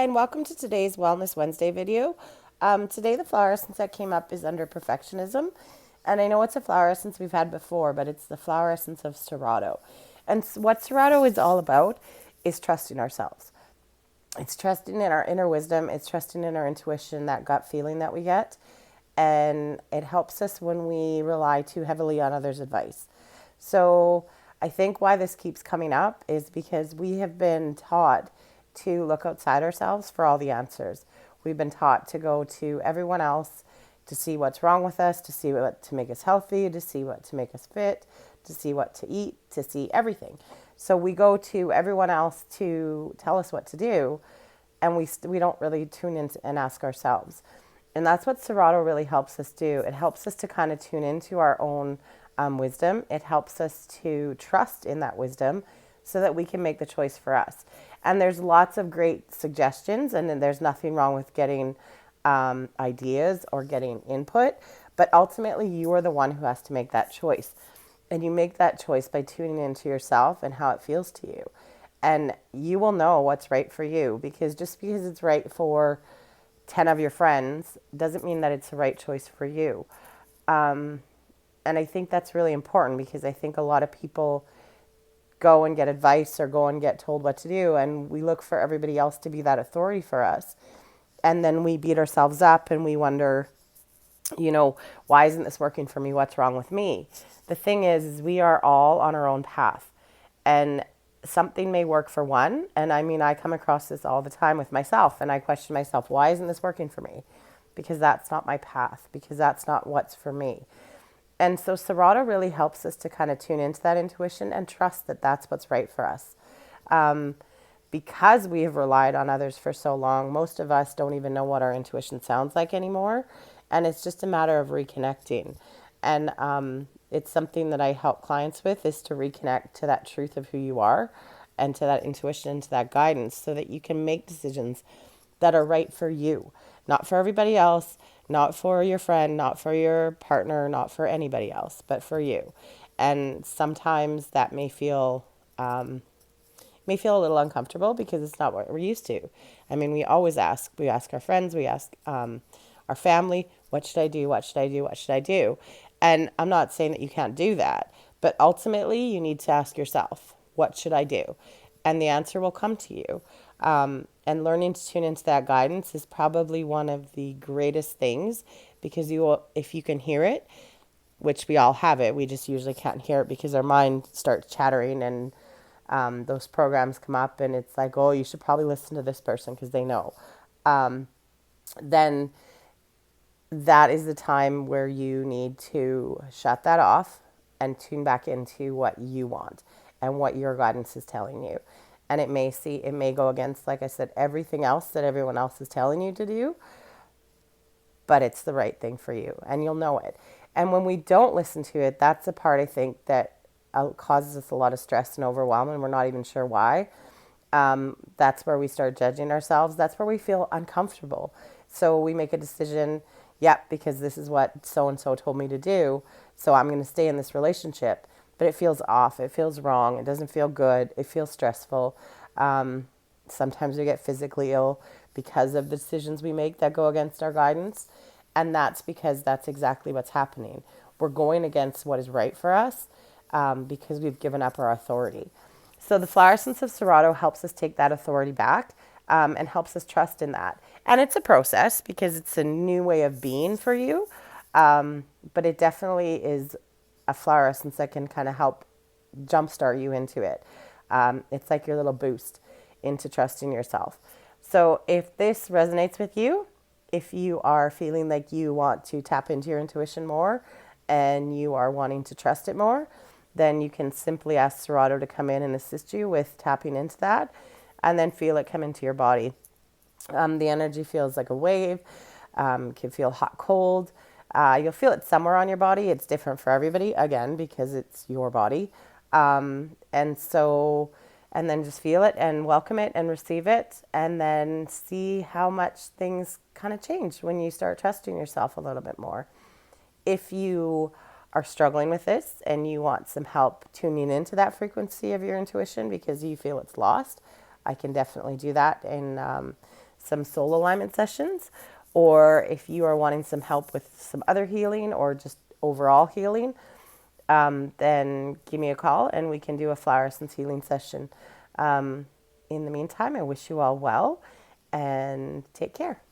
and welcome to today's Wellness Wednesday video. Today the flower essence that came up is under perfectionism. And I know it's a flower essence we've had before, but it's the flower essence of Cerato. And what Cerato is all about is trusting ourselves. It's trusting in our inner wisdom. It's trusting in our intuition, that gut feeling that we get. And it helps us when we rely too heavily on others' advice. So I think why this keeps coming up is because we have been taught to look outside ourselves for all the answers. We've been taught to go to everyone else to see what's wrong with us, to see what to make us healthy, to see what to make us fit, to see what to eat, to see everything. So we go to everyone else to tell us what to do, and we don't really tune in and ask ourselves. And that's what Cerato really helps us do. It helps us to kind of tune into our own wisdom. It helps us to trust in that wisdom so that we can make the choice for us. And there's lots of great suggestions, and there's nothing wrong with getting ideas or getting input. But ultimately, you are the one who has to make that choice. And you make that choice by tuning into yourself and how it feels to you. And you will know what's right for you, because just because it's right for 10 of your friends doesn't mean that it's the right choice for you. And I think that's really important, because I think a lot of people go and get advice or go and get told what to do, and we look for everybody else to be that authority for us. And then we beat ourselves up and we wonder, why isn't this working for me? What's wrong with me? The thing is we are all on our own path, and something may work for one. And I mean, I come across this all the time with myself, and I question myself, why isn't this working for me? Because that's not my path, because that's not what's for me. And so Serato really helps us to kind of tune into that intuition and trust that that's what's right for us. Because we have relied on others for so long, most of us don't even know what our intuition sounds like anymore. And it's just a matter of reconnecting. And it's something that I help clients with, is to reconnect to that truth of who you are and to that intuition and to that guidance, so that you can make decisions that are right for you, not for everybody else, not for your friend, not for your partner, not for anybody else, but for you. And sometimes that may feel a little uncomfortable, because it's not what we're used to. I mean, we ask our friends, we ask our family, what should I do? What should I do? What should I do? And I'm not saying that you can't do that, but ultimately you need to ask yourself, what should I do? And the answer will come to you. And learning to tune into that guidance is probably one of the greatest things, because if you can hear it, which we all have it, we just usually can't hear it because our mind starts chattering, and those programs come up, and it's like, oh, you should probably listen to this person because they know. Then that is the time where you need to shut that off and tune back into what you want and what your guidance is telling you. And it may go against, like I said, everything else that everyone else is telling you to do, but it's the right thing for you, and you'll know it. And when we don't listen to it, that's the part I think that causes us a lot of stress and overwhelm, and we're not even sure why. That's where we start judging ourselves. That's where we feel uncomfortable. So we make a decision, yep, because this is what so-and-so told me to do, so I'm going to stay in this relationship. But it feels off. It feels wrong. It doesn't feel good. It feels stressful. Sometimes we get physically ill because of the decisions we make that go against our guidance. And that's because that's exactly what's happening. We're going against what is right for us, because we've given up our authority. So the flower essence of Cerato helps us take that authority back, and helps us trust in that. And it's a process, because it's a new way of being for you. But it definitely is a flower essence that can kind of help jumpstart you into it. It's like your little boost into trusting yourself. So if this resonates with you, if you are feeling like you want to tap into your intuition more and you are wanting to trust it more, then you can simply ask Cerato to come in and assist you with tapping into that, and then feel it come into your body. The energy feels like a wave, can feel hot, cold. You'll feel it somewhere on your body. It's different for everybody, again, because it's your body. And then just feel it and welcome it and receive it, and then see how much things kind of change when you start trusting yourself a little bit more. If you are struggling with this and you want some help tuning into that frequency of your intuition because you feel it's lost, I can definitely do that in some soul alignment sessions, or if you are wanting some help with some other healing or just overall healing, then give me a call and we can do a flower essence healing session. In the meantime, I wish you all well and take care.